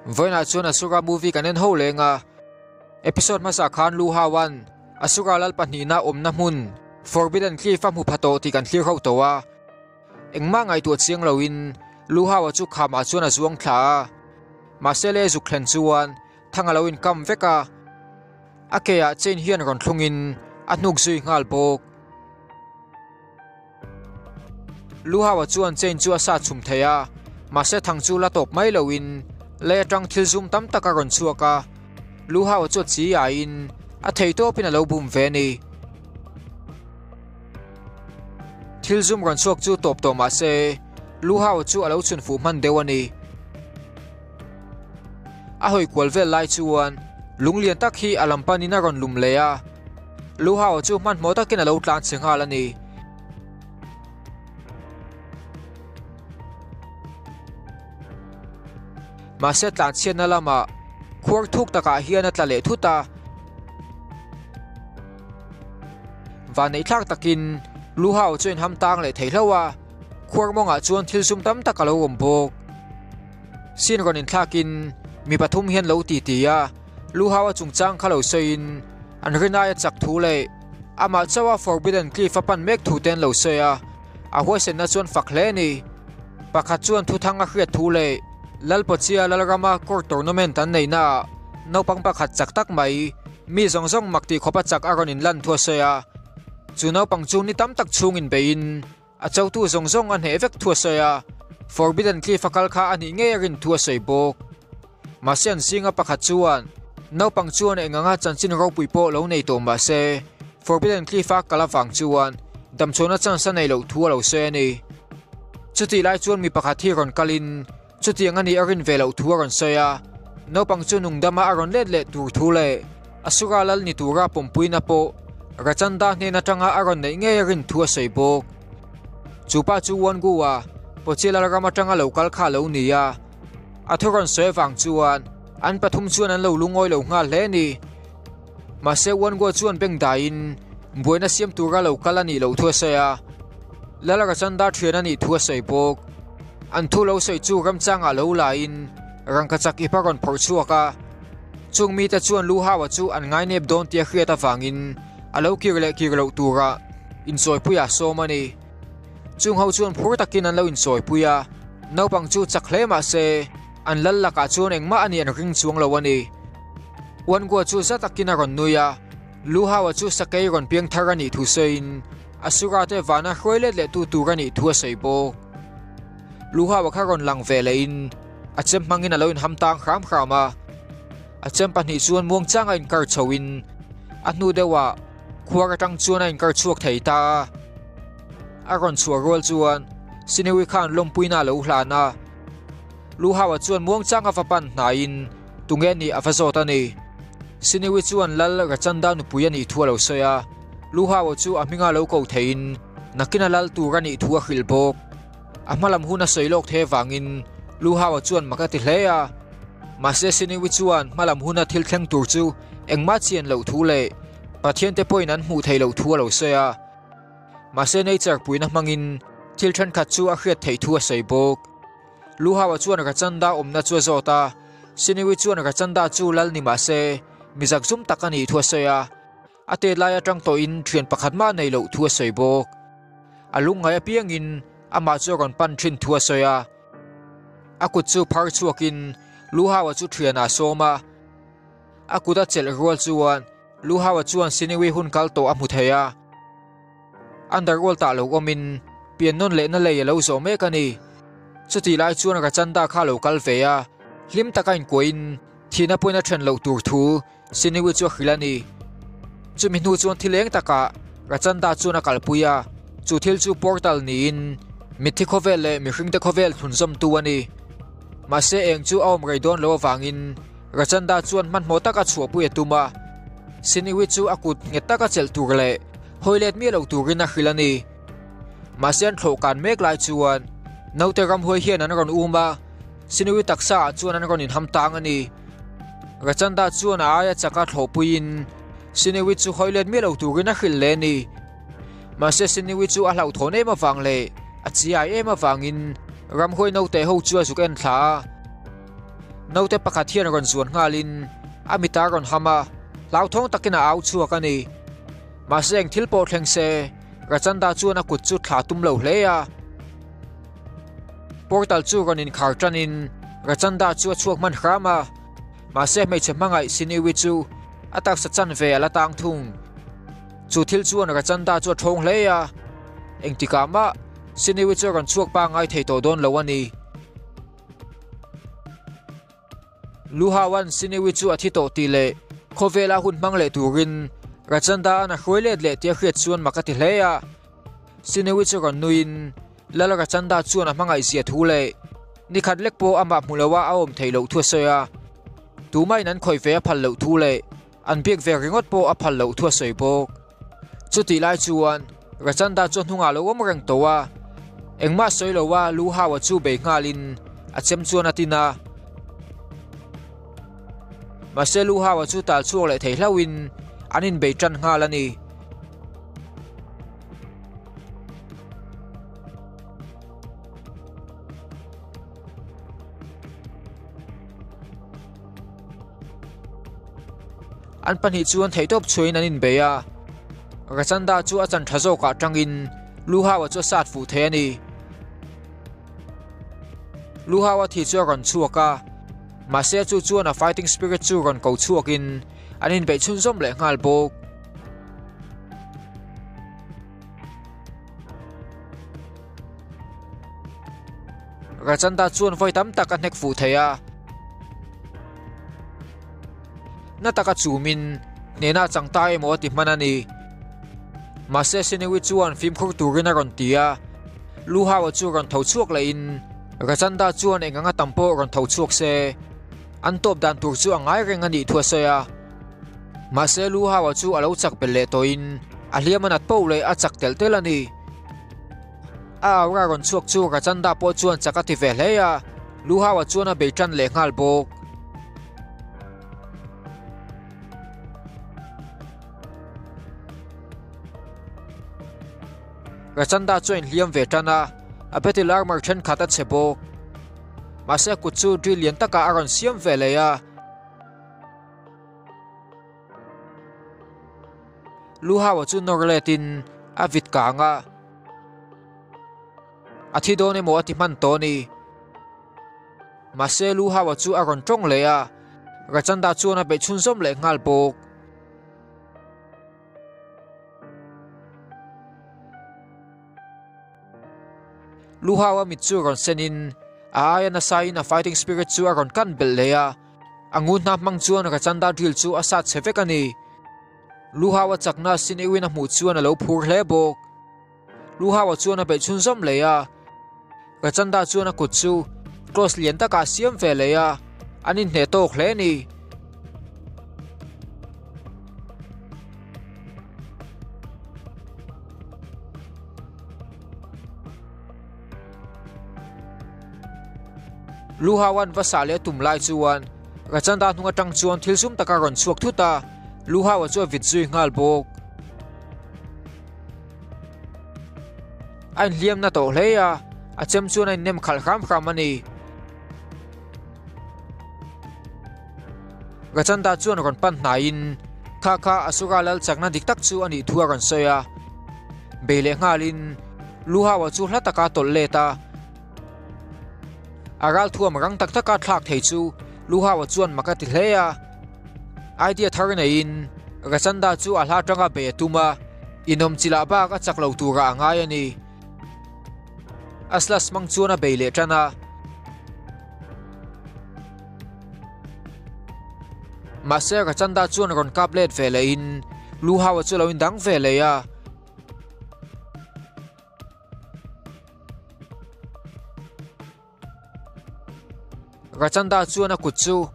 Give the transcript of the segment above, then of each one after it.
Với na chuan asuka movie kanen ho lenga episode masa khan lu hawan asuka lal panina omna mun Forbidden Cliff mu phato ti kan clear ho towa engma ngai tu chiang loin lu hawa chu khama chuan azuang thla masele zu khlen chuan thanga loin kam veka akeya chen hian ron thlungin anuk zui ngal bok lu hawa chuan chen chu asa chum theya mase thang chu la top mai loin le tang thil zum tam taka ron chuaka lu hawa chu chi a in a thei to pin a lo bum ve ni thil zum ron chuak chu top to ma se lu hawa chu a lo chun fu man dewani a hoi kwal vel lai chuan lunglian tak hi alampanina ron lum leya lu hawa chu man mo takin a lo tlan chenga lani ma se tlan chen na lama khuar thuk taka hian atla le thuta và nei thak takin lu haw chuan ham tang le theihlawa khuar monga chuan thil sum tam tak alo om bok sin ronin thakin mi pathum hian lo ti tia lu hawa chungchang khalo sein an rinaya chak thu le ama chawa Forbidden Cliff apan mek thu ten lo seya a hoisen na chuan fakhle ni pakhat chuan thu thanga hriat thu le lalpochia lalrama court tournament an neina naupang pakhat chak tak mai mi zongjong makti khopa chak aronin lan thua seya chu naupang chu ni tam tak chungin bein a chautu zongjong an he vek thua seya Forbidden Cliff akal kha ani nge rin thua sei bok masian singa pakhat chuan naupang chuan enganga chanchin ro puipo lo nei to ma se Forbidden Cliff kalawang chuan damchona chansa nei lo thua lo se ni chuti lai chuan mi pakhat hi ron kalin chuti angani arin velo thua ron seya naupang chu nungdama aron let le tur thu le asuka lal ni tura pompuina po rachanda hne na tanga aron nei nge rin thua sei bok chupa chu wan guwa pochila rama tanga local kha lo nia athoron sewang chuan an pathum chuan an lo lungoi lo nga hle ni ma se wan go chuan beng dain boina siam tura local ani lo thua seya lala rachanda thrian ani thua sei bok an thu lo sei chu ram changa lo lain rangkachak iparon phorchuaka chungmi ta chuan lu hawa chu an ngai nep don tia khriata wangin alo kirlo tura insoi puya somani chung ho chuan phur takin an lo insoi puya naupang chu chakhle ma se an lallaka chuan engma ani an ring chuang lo ani wan go chu zatakin ron nuya lu hawa chu sakei ron piang tharani thu sein asura te wana hroilet le tu turani thua seibo lu hawa kharon lang velein achem mangin aloin hamtang kham khama achem pani chuan muang changa in kar chowin anu dewa khuara tang chuan in kar chuak theita aron chuarol chuan sinewi khan lompuina lo hlana lu hawa chuan muang changa fapan nain tungeni afazotani sinewi chuan lal rachanda nu puyani thualo soya lu hawa chu aminga lo ko thein nakina lal turani thua khilbok amalam huna soilok the wangin lu hawa chuan makati hleya mase sinewi chuan malam huna thil thleng tur chu engma chian lo thule pathian te point an mu theilo thua lo soya mase nature puina mangin thil than khat chu a hriat thei thua seibok lu hawa chuan rachanda omna chu zota sinewi chuan rachanda chu lal ni mase mizak zum takani thua soya ate laya tang to in thian pakhat ma nei lo thua seibok alungai apiangin ama chu ron pan thin thua soya akut chu phar chuakin lu hawa chu thiana soma akuta chel rol chuan lu hawa chuan sinewi hun kal to amu theya underworld ta lo omin pian non le na le lo zo me kani chuti lai chuan rachanda kha lo kal veya hlim takain koin thina poina thren lo tur thu sinewi chu khilani chumi nu chuan thileng taka rachanda chuan akal puya chu thil chu portal ni in mithi khovel le mi hring te khovel thunzom tu ani mase eng chu om reidon lo wangin rachanda chuan man mo taka chuapu etuma sinewi chu akut ngetaka chel tur le hoilet mi lo turina khilani masian thlokan mek lai chuan note ram hoi hian an ron uma sinewi taksa chuan an ron in hamtang ani rachanda chuan aya chaka thlopuin sinewi chu hoilet mi lo turina khil le ni mase sinewi chu a hlau thone ma wang le achia ema wangin ram hoi no te ho chu azuk en thla note pakhathian ron zuan ngalin amita ron hama lau thong takina au chuak ani ma seng thilpo thleng se rachanda chuan a kut chu thla tum lo hleya portal chu ron in khar tanin rachanda chu chuak man hrama ma se mei chemangai siniwi chu atak sa chan ve ala tang thung chu thil chuan rachanda chu thong hleya engtikama siniwi chu ron chuak pa ngai thei to don lo ani luhawan siniwi chu athi to ti le khovela hun mang le turin rachanda na khroile le tia khriat chuan makati hleya siniwi chu ron nuin lala rachanda chuan a mangai zia thu le nikhat lekpo ama mulawa aom theilo thu soya tumai nan khoi ve phal lo thu le an biak ve ringot po a phal lo thu soi bok chuti lai chuan rachanda chu hnunga lo om rang towa engma soilowa luhawa chu be ngalin achem chuan atina maselu hawa chu tal chuak le thei hlawin anin be tran ngalani an pani chuan theitop chuin anin beya rachanda chu achan thazo ka tangin luhawa chu sat fu the ani luhawa thi chu ron chuaka mase chu chuan a fighting spirit chu ron ko chuakin anin be chun zom le ngal bok rachanda chuan voi tam tak anek fu theya na taka chumin nena changta emo ti manani mase siniwi chuan phim khur turina ron tia luhawa chu ron tho chuak le in rachanda chuan enganga tampo ron tho chuak se an top dan tur chu angai reng ani thua soya mase luhawa chu alo chak pelle toin a hliamanat po le a chak tel tel ani a awra ron chuak chu rachanda po chuan chakati ve hleya luhawa chuan a beitran le ngal bok rachanda chuan hliam ve tana a betil armor then khata chebok mase kutchu drillion taka aron siam veleya luhawa chu norletin avit kanga athi done mo ati man toni mase luhawa chu aron tong leya rachanda chu na be chun som le ngal bok luhawa mitchu ron senin aya na sai na fighting spirit chu aron kan bel leya angun na mang chuan rachanda drill chu asat sevekani luhawa chakna siniwi na mu chuan alo phur hle bok luhawa chuan a be chun zom leya rachanda chuan a kut chu cross lien taka siam ve leya anin hne to khle ni luhawan vasale tumlai chuan rachanda hnunga tang chuan thilsum taka ron chuak thuta luhawa chu vitzui ngal bok an hliam na to hleya achem chuan an nem khal kham kham ani rachanda chuan ron pan hnain kha asura lal chakna dik tak chu ani thua ron soya bele ngalin luhawa chu hlataka tol leta aral thuam rang tak taka thlak thei chu luhawa chuan makati hleya idea tharna in rachanda chu a hla tanga be tuma inom chila ba ka chaklo tura angai ani aslas mang chuan a beile tana mase rachanda chuan ron kaplet vele in luhawa chu lo in dang vele ya rachanda chuan a kutchu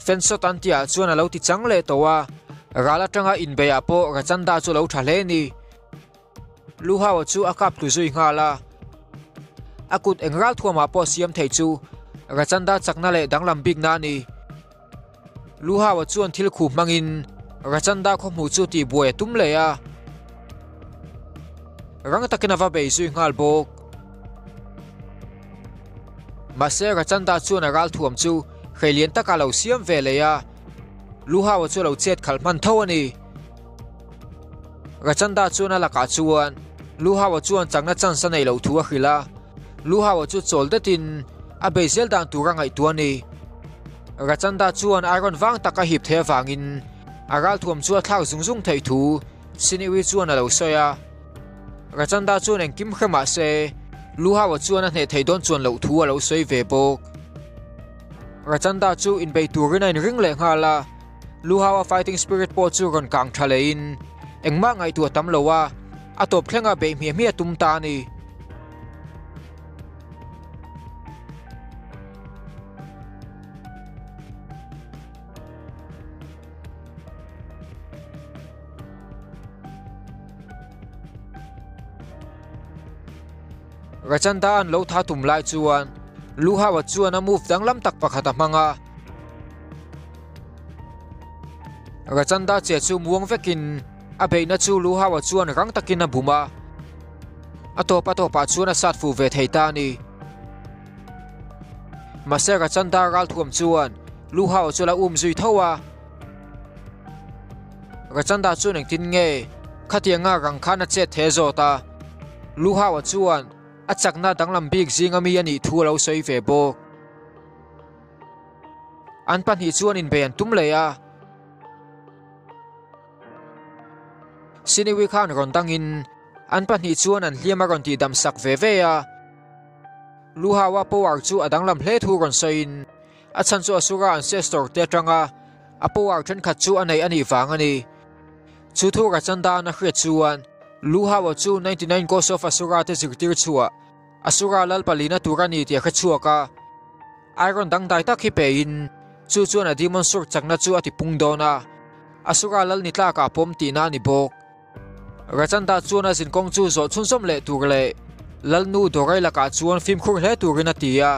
fensot antia chuan alo ti changle towa rala tanga in be apo rachanda chu lo thale ni luhawa chu akap tu zui ngala akut engral thuama po siam thei chu rachanda chakna le danglam big na ni luhawa chuan thil khu mangin rachanda kho mu chu ti buai tum le ya rang takina va be zui ngal bok mase rachanda chuan aral thuam chu khởi liên ta cả lâu xiêm về lấy à lu hawa chu lo chet khal man tho ani Rachanda chu na la ka chuan lu hawa chuan changna chan sa nei lo thu a khila lu hawa chu chol de tin a bezel dan tu rangai tu ani Rachanda chuan iron wang taka hip the wangin aral thuam chu thlau zung thei thu siniwi chuan a lo soya Rachanda chuan eng kim khama se lu hawa chuan a hne thei don chuan lo thu a lo soi ve bok Rachanda chu in bei turin in ring le ngala lu hawa fighting spirit po chu ron kang thalein engma ngai tu tam lowa atop thlenga be mi tum ta ni Rachanda an lo tha tum lai chuan lu hawa chuan a move dang lam tak pakhat manga Rachanda che chu muang vekin a beina chu lu hawa chuan rang takin a buma atopa chuan a sat fu ve theita ni mase Rachanda ral thuam chuan lu hawa chu la zui thowa Rachanda chu ning tin nge khatianga rang khana che the zota lu hawa chuan achakna danglam big zinga mi ani thu lo soi ve bok an pan hi chuan in ben tum leya siniwi khan ron dangin an pan hi chuan an hliama ron ti dam sak ve ve ya lu hawa powar chu adanglam hle thu ron soin achan chu asura ancestor te tanga apowar then khat chu anei ani wangani chu thu Rachanda na khre chuan lu hawa chu 99 cost of asura te zirtir chua asura lal palina turani ti kha chuaka iron dang dai tak hi pe in chu chuan a demon sur chakna chu ati pungdona asura lal ni tla ka pom ti na ni bok Rachanda chuan a zin kong chu zo chunsom le turle lal nu dorai la ka chuan film khur he turina tia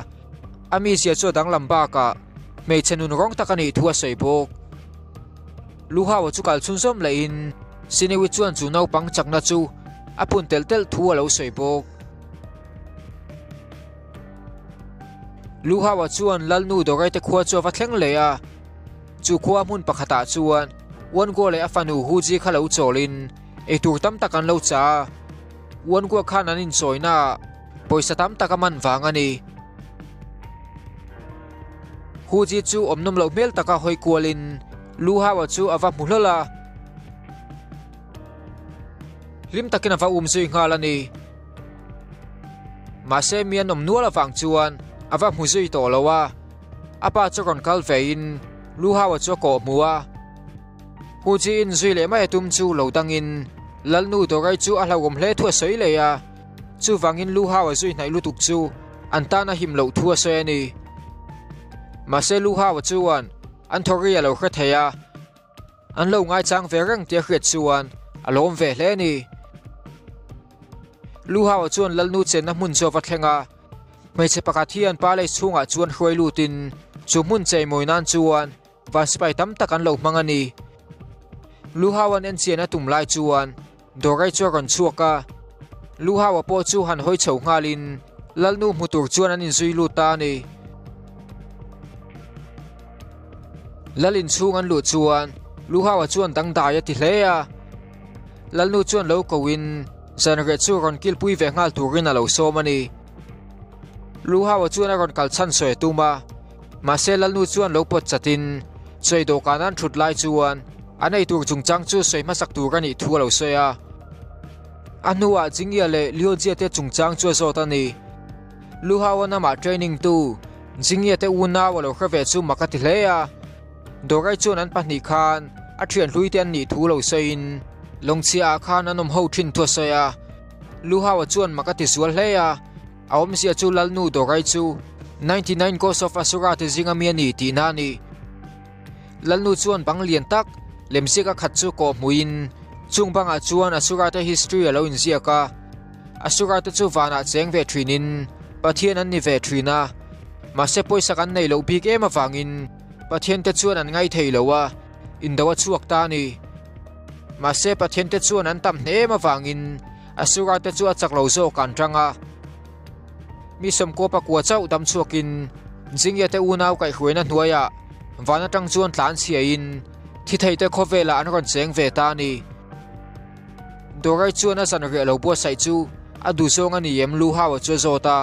ami sia chu dang lamba ka mei chenun rong takani thua sei bok lu hawa chu kal chunsom le in siniwi chuan chu nau pang chakna chu apun tel thu lo sei bok lu hawa chuan lal nu dorai te khua chu va thleng le a chu khua mun pakhata chuan won go le afanu huji khalo cholin e tur tam takan lo cha won go khan anin soina poisa tam takaman wangani huji chu omnom lo mel taka hoi kualin lu hawa chu awa mulala lim takin awa zui ngalani mase mian om nuala wang chuan awa zui to lowa apa chu ron kal vein lu hawa chu ko muwa huji in zui le mai tum chu lo dangin lalnu dorai chu a hlawom hle thu soi le ya chu wangin lu hawa zui nai lutuk chu antana him lo thu soi ani mase lu hawa chuan an thori lo khra theya an lo ngai chang ve rang te khret chuan alom ve hle ni lu hawa chuan lalnu chen na mun zo va thlenga mai che pakathian pa le chunga chuan hroi lutin chu mun chei moinan chuan va spai tam takan lo mangani lu hawan en chena tum lai chuan dorai chu ron chuaka lu hawa po chu han hoi chho ngalin lalnu mutur chuan an in zui lu ta ni lalin chungan lu chuan lu hawa chuan dang dai ti hleya lalnu chuan lo kowin zanre chu ron kil pui ve ngal turin a lo somani lu hawa chuan a ron kal chan soi tuma ma se lalnu chuan lo pot chatin choi do kanan thut lai chuan anei tur chungchang chu soi ma sak tur ani thu lo soya anuwa jingya le liojia te chungchang chu zo ta ni lu hawa na ma training tu jingya te una wa lo khave chu makati hleya dorai chuan an pahni khan a thian hlui te an ni thu lo soin longchia khan anom ho thin thu soya lu hawa chuan makati zual hleya awm sia chu lalnu dorai chu 99 cost of asura te zingami ani ti na ni lalnu chuan bang lian tak lemsika khat chu ko muin chungbanga chuan asura te history alo in ziaka asura te chu wana cheng ve thinin pathian an ni ve thina ma se poisa kan nei lo big em awangin pathian te chuan an ngai theilowa indawa chuak ta ni ma se pathian te chuan an tam hne ma wangin asura te chu achak lo zo kan tanga mi som ko pa kwa chau dam chuakin jing ya te unau kai huina hnuaya vana tang chuan tlan chia in thi thei te khovela an ron cheng ve ta ni dorai chuan a san re lo bo sai chu adu song ani em lu hawa chu zota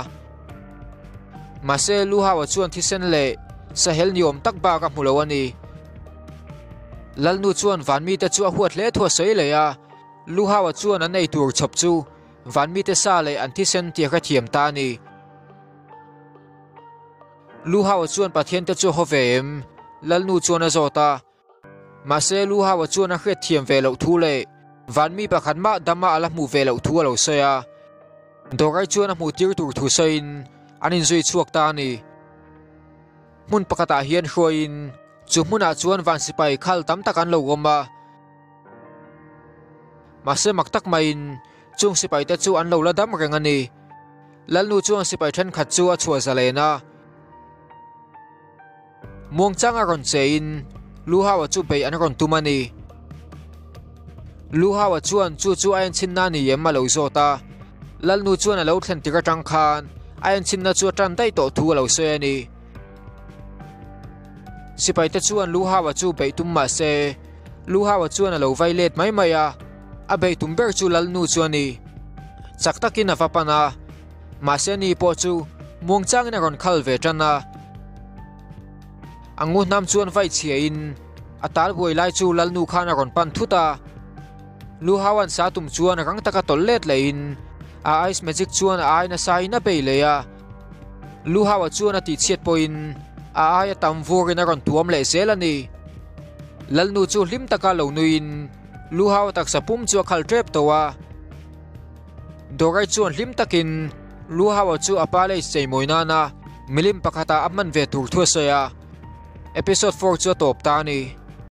mase lu hawa chuan thi sen le sahel niom tak ba ka mulo ani lalnu chuan vanmi te chu a huat le thua sei le ya lu hawa chuan an nei tur chop chu vanmi te sa le an thi sen ti ka thiam ta ni lu hawa chuan pathian te chu hovem lalnu chuan a zota mase lu hawa chuan a hret thiam ve lo thu le vanmi pakhat ma dama ala mu ve lo thu lo soya dorai chuan a mu tir tur thu sein anin zui chuak ta ni mun pakata hian hroin chu muna chuan van sipai khal tam takan lo goma mase maktak main chung sipai te chu an lo la dam reng ani lalnu chuan sipai then khat chu a chua zalena muang changa ron chein lu hawa chu bei an ron tumani lu hawa chuan chu ayan chinna ni yemma lo zota lalnu chuan a lo thlen tira tang khan ayan chinna chu tan dai to thu lo se ani sipai te chuan lu hawa chu bei tumma se lu hawa chuan a lo violet mai maya a bei tumber chu lalnu chuan ni chaktakin avapana ma se ni po chu muang chang na ron khal ve tana angu nam chuan vai chia in atal boi lai chu lalnu khana ron pan thuta lu hawan sa tum chuan rang taka tollet lein a ice magic chuan a aina sai na bei le ya lu hawa chuan a ti chet poin a aya tam vurin a ron tuam le selani lalnu chu hlim taka lo nuin lu hawa tak sapum chu khal trep towa dorai chuan hlim takin lu hawa chu apale sei moina na milim pakhata amman ve tur thu soya episode 4 chu top ta ni